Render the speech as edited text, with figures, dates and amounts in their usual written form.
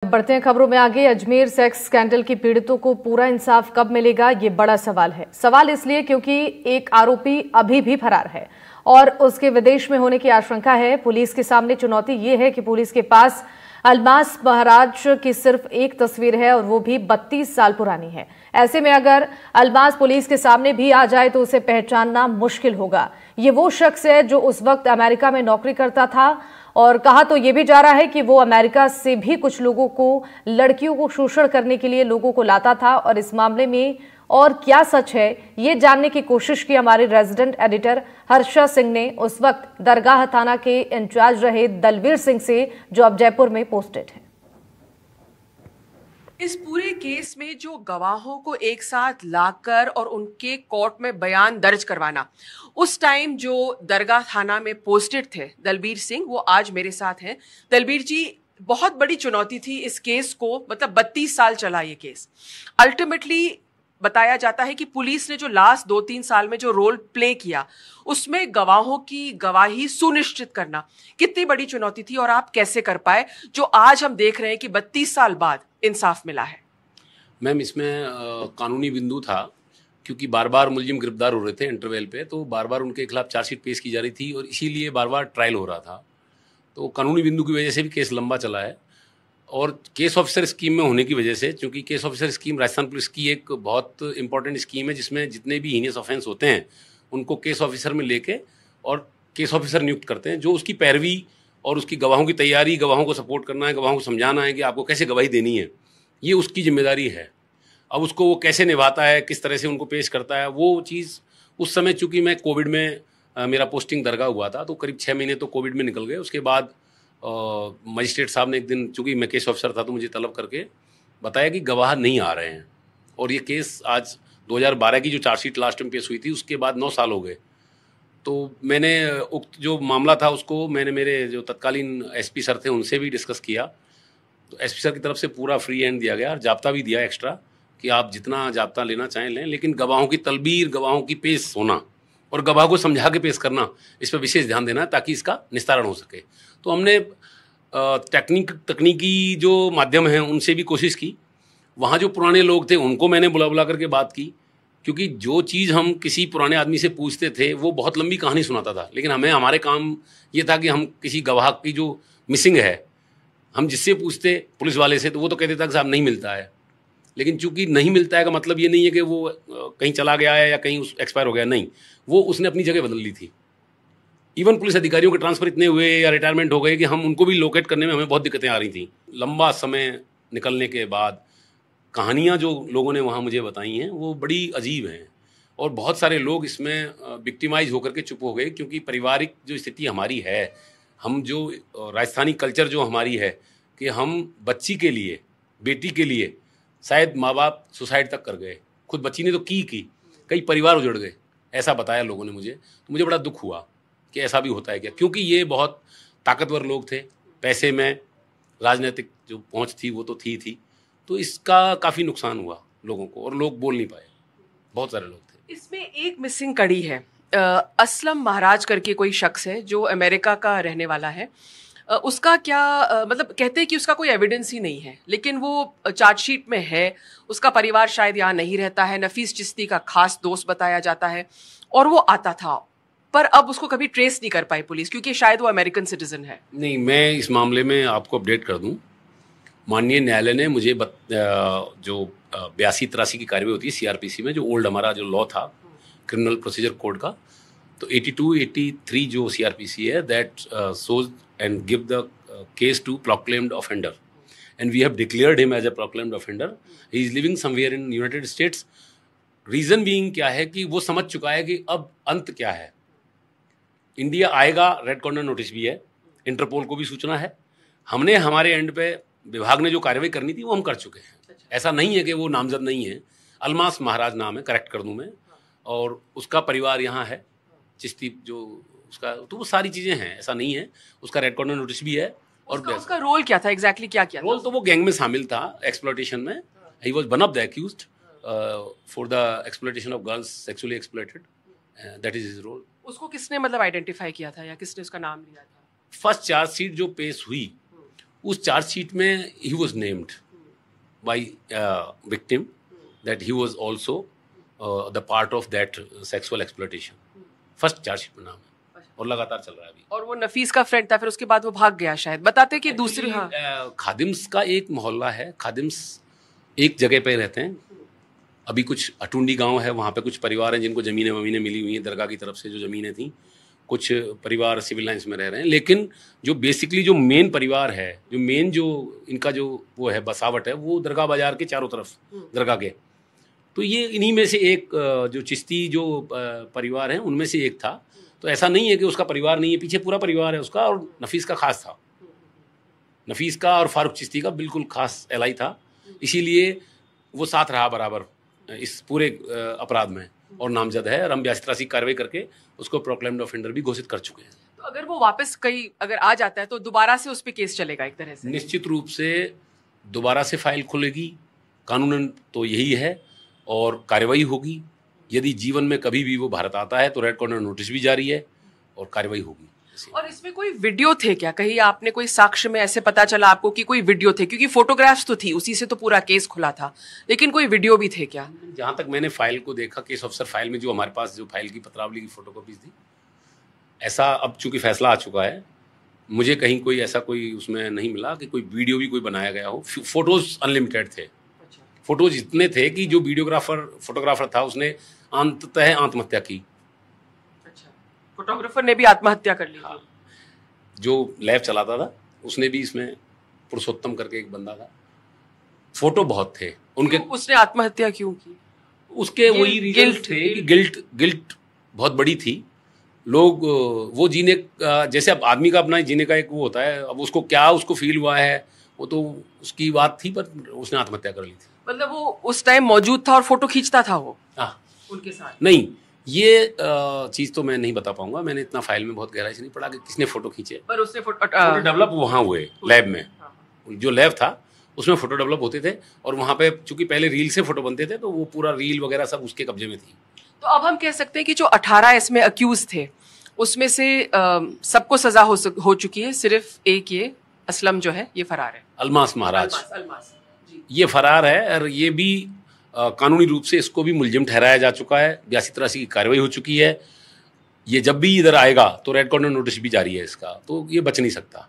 बढ़ते हैं खबरों में आगे। अजमेर सेक्स स्कैंडल की पीड़ितों को पूरा इंसाफ कब मिलेगा, ये बड़ा सवाल है। सवाल इसलिए क्योंकि एक आरोपी अभी भी फरार है और उसके विदेश में होने की आशंका है। पुलिस के सामने चुनौती ये है कि पुलिस के पास अलमास महाराज की सिर्फ एक तस्वीर है और वो भी 32 साल पुरानी है। ऐसे में अगर अलमास पुलिस के सामने भी आ जाए तो उसे पहचानना मुश्किल होगा। ये वो शख्स है जो उस वक्त अमेरिका में नौकरी करता था और कहा तो ये भी जा रहा है कि वो अमेरिका से भी कुछ लोगों को, लड़कियों को शोषण करने के लिए लोगों को लाता था। और इस मामले में और क्या सच है, ये जानने की कोशिश की हमारे रेजिडेंट एडिटर हर्षा सिंह ने उस वक्त दरगाह थाना के इंचार्ज रहे दलवीर सिंह से, जो अब जयपुर में पोस्टेड है। इस पूरे केस में जो गवाहों को एक साथ लाकर और उनके कोर्ट में बयान दर्ज करवाना, उस टाइम जो दरगाह थाना में पोस्टेड थे दलबीर सिंह, वो आज मेरे साथ हैं। दलबीर जी, बहुत बड़ी चुनौती थी इस केस को, मतलब 32 साल चला ये केस। अल्टीमेटली बताया जाता है कि पुलिस ने जो लास्ट 2-3 साल में जो रोल प्ले किया, उसमें गवाहों की गवाही सुनिश्चित करना कितनी बड़ी चुनौती थी और आप कैसे कर पाए, जो आज हम देख रहे हैं कि 32 साल बाद इंसाफ मिला है। मैम, इसमें कानूनी बिंदु था क्योंकि बार बार मुलजिम गिरफ्तार हो रहे थे इंटरवेल पे, तो बार बार उनके खिलाफ चार्जशीट पेश की जा रही थी और इसीलिए बार बार ट्रायल हो रहा था। तो कानूनी बिंदु की वजह से भी केस लंबा चला है और केस ऑफिसर स्कीम में होने की वजह से, क्योंकि case officer scheme Rajasthan police की एक बहुत इंपॉर्टेंट स्कीम है जिसमें जितने भी हीनियस ऑफेंस होते हैं उनको केस ऑफिसर में लेके और केस ऑफिसर नियुक्त करते हैं, जो उसकी पैरवी और उसकी गवाहों की तैयारी, गवाहों को सपोर्ट करना है, गवाहों को समझाना है कि आपको कैसे गवाही देनी है, ये उसकी जिम्मेदारी है। अब उसको वो कैसे निभाता है, किस तरह से उनको पेश करता है, वो चीज़ उस समय, चूँकि मैं कोविड में मेरा पोस्टिंग दरगाह हुआ था तो करीब 6 महीने तो कोविड में निकल गए। उसके बाद मजिस्ट्रेट साहब ने एक दिन, चूँकि मैं केस ऑफिसर था, तो मुझे तलब करके बताया कि गवाह नहीं आ रहे हैं। और ये केस आज 2012 की जो चार्जशीट लास्ट में पेश हुई थी, उसके बाद 9 साल हो गए। तो मैंने उक्त जो मामला था उसको मैंने मेरे जो तत्कालीन एसपी सर थे उनसे भी डिस्कस किया। तो एसपी सर की तरफ से पूरा फ्री हैंड दिया गया और जाब्ता भी दिया एक्स्ट्रा कि आप जितना जाब्ता लेना चाहें लें, लेकिन गवाहों की तलबीर, गवाहों की पेश होना और गवाह को समझा के पेश करना, इस पर विशेष ध्यान देना है ताकि इसका निस्तारण हो सके। तो हमने तकनीकी जो माध्यम हैं उनसे भी कोशिश की। वहाँ जो पुराने लोग थे उनको मैंने बुला करके बात की, क्योंकि जो चीज़ हम किसी पुराने आदमी से पूछते थे वो बहुत लंबी कहानी सुनाता था, लेकिन हमें, हमारे काम ये था कि हम किसी गवाह की जो मिसिंग है, हम जिससे पूछते पुलिस वाले से, तो वो तो कहते था कि साहब नहीं मिलता है। लेकिन चूंकि नहीं मिलता है का मतलब ये नहीं है कि वो कहीं चला गया है या कहीं एक्सपायर हो गया, नहीं, वो उसने अपनी जगह बदल ली थी। इवन पुलिस अधिकारियों के ट्रांसफ़र इतने हुए या रिटायरमेंट हो गए कि हम उनको भी लोकेट करने में हमें बहुत दिक्कतें आ रही थी। लंबा समय निकलने के बाद कहानियाँ जो लोगों ने वहाँ मुझे बताई हैं वो बड़ी अजीब हैं और बहुत सारे लोग इसमें विक्टिमाइज होकर के चुप हो गए, क्योंकि पारिवारिक जो स्थिति हमारी है, हम जो राजस्थानी कल्चर जो हमारी है कि हम बच्ची के लिए, बेटी के लिए शायद माँ बाप सुसाइड तक कर गए, खुद बच्ची ने तो की कई परिवार उजड़ गए, ऐसा बताया लोगों ने मुझे। तो मुझे बड़ा दुख हुआ कि ऐसा भी होता है क्या, क्योंकि ये बहुत ताकतवर लोग थे, पैसे में राजनीतिक जो पहुंच थी वो तो थी, तो इसका काफ़ी नुकसान हुआ लोगों को और लोग बोल नहीं पाए, बहुत सारे लोग थे। इसमें एक मिसिंग कड़ी है। असलम महाराज करके कोई शख्स है जो अमेरिका का रहने वाला है। उसका क्या मतलब, कहते हैं कि उसका कोई एविडेंस ही नहीं है, लेकिन वो चार्जशीट में है। उसका परिवार शायद यहाँ नहीं रहता है, नफीस चिश्ती का खास दोस्त बताया जाता है और वो आता था, पर अब उसको कभी ट्रेस नहीं कर पाई पुलिस, क्योंकि शायद वो अमेरिकन सिटीजन है। नहीं, मैं इस मामले में आपको अपडेट कर दूं। माननीय न्यायालय ने मुझे जो 82-83 की कार्रवाई होती है सीआरपीसी में, जो ओल्ड हमारा जो लॉ था क्रिमिनल प्रोसीजर कोड का, तो 82-83 जो सीआरपीसी है, that shows and give the case to proclaimed offender and we have declared him as a proclaimed offender. He is living somewhere in United States. Reason being क्या है कि वो समझ चुका है कि अब अंत क्या है, इंडिया आएगा, रेड कॉर्नर नोटिस भी है, इंटरपोल को भी सूचना है। हमने हमारे एंड पे, विभाग ने जो कार्रवाई करनी थी वो हम कर चुके हैं। ऐसा नहीं है कि वो नामजद नहीं है, अलमास महाराज नाम है, करेक्ट कर दूं मैं, और उसका परिवार यहाँ है, चिश्ती जो उसका, तो वो सारी चीज़ें हैं, ऐसा नहीं है। उसका रेड कॉर्नर नोटिस भी है। और उसका रोल क्या था एग्जैक्टली, क्या किया रोल? तो वो गैंग में शामिल था, एक्सप्लॉयटेशन में। He was one of the accused for the exploitation of girls sexually exploited, that is his role. उसको किसने मतलब आइडेंटिफाई किया था या किसने उसका नाम लिया था? फर्स्ट चार्जशीट जो पेश हुई उस चार्जशीट में he was named by victim that he was also the part of that sexual exploitation. First chargesheet में नाम है और लगातार चल रहा है अभी। और वो नफीस का फ्रेंड था, फिर उसके बाद वो भाग गया शायद, बताते कि दूसरी। हाँ, खादिम्स का एक मोहल्ला है, खादिम्स एक जगह पे रहते हैं। अभी कुछ अटुंडी गांव है, वहाँ पे कुछ परिवार हैं जिनको ज़मीनें वमीनें मिली हुई हैं दरगाह की तरफ से, जो ज़मीनें थी। कुछ परिवार सिविल लाइंस में रह रहे हैं, लेकिन जो बेसिकली जो मेन परिवार है, जो मेन जो इनका जो वो है बसावट है, वो दरगाह बाजार के चारों तरफ दरगाह के। तो ये इन्हीं में से एक जो चिश्ती जो परिवार है उनमें से एक था। तो ऐसा नहीं है कि उसका परिवार नहीं है, पीछे पूरा परिवार है उसका। और नफीस का खास था, नफीस का और फारूक चिश्ती का बिल्कुल खास एलाई था, इसीलिए वो साथ रहा बराबर इस पूरे अपराध में और नामजद है। और हम 82 कार्रवाई करके उसको प्रोक्लेम्ड ऑफेंडर भी घोषित कर चुके हैं। तो अगर वो वापस कहीं अगर आ जाता है तो दोबारा से उस पर केस चलेगा एक तरह से? निश्चित रूप से दोबारा से फाइल खुलेगी, कानूनन तो यही है, और कार्रवाई होगी। यदि जीवन में कभी भी वो भारत आता है तो रेड कॉर्नर नोटिस भी जारी है और कार्रवाई होगी। और इसमें कोई वीडियो थे क्या? कहीं आपने कोई साक्ष्य में ऐसे पता चला आपको कि कोई वीडियो थे? क्योंकि फोटोग्राफ्स तो थी, उसी से तो पूरा केस खुला था, लेकिन कोई वीडियो भी थे क्या? जहाँ तक मैंने फाइल को देखा, केस ऑफिसर फाइल में जो हमारे पास जो फाइल की पत्रावली की फोटोकॉपीज थी, ऐसा अब चूंकि फैसला आ चुका है, मुझे कहीं कोई ऐसा कोई उसमें नहीं मिला कि कोई वीडियो भी कोई बनाया गया हो। फोटोज अनलिमिटेड थे। फोटोज इतने थे कि जो फोटोग्राफर था उसने अंततः आत्महत्या की। फोटोग्राफर ने भी आत्महत्या कर ली। हाँ। जो लैब चलाता था उसने भी, इसमें पुरुषोत्तम करके एक बंदा था, फोटो बहुत थे उनके। उसने आत्महत्या क्यों की? उसके वही रीजन थे कि गिल्ट बहुत बड़ी थी। लोग वो जीने, जैसे अब आदमी का अपना जीने का एक वो होता है, अब उसको क्या उसको फील हुआ है वो तो उसकी बात थी, पर उसने आत्महत्या कर ली थी। मतलब वो उस टाइम मौजूद था और फोटो खींचता था वो? हाँ, उनके साथ? नहीं, ये चीज़ तो मैं नहीं बता पाऊंगा, मैंने इतना फाइल में बहुत गहराई से नहीं पढ़ा कि किसने फोटो खींचे। पर उसने फोटो डेवलप वहाँ हुए लैब में। जो लैब था उसमें फोटो डेवलप होते थे, और वहाँ पे चूंकि पहले रील से फोटो बनते थे तो वो पूरा रील वगैरह सब उसके कब्जे में थी। तो अब हम कह सकते हैं कि जो 18 इसमें अक्यूज थे उसमें से सबको सजा हो चुकी है, सिर्फ एक ये असलम जो है ये फरार है। अलमास महाराज अलमास जी, ये फरार है, और ये भी कानूनी रूप से इसको भी मुलजिम ठहराया जा चुका है। 82 की कार्रवाई हो चुकी है। ये जब भी इधर आएगा तो रेड कॉर्नर नोटिस भी जारी है इसका, तो ये बच नहीं सकता।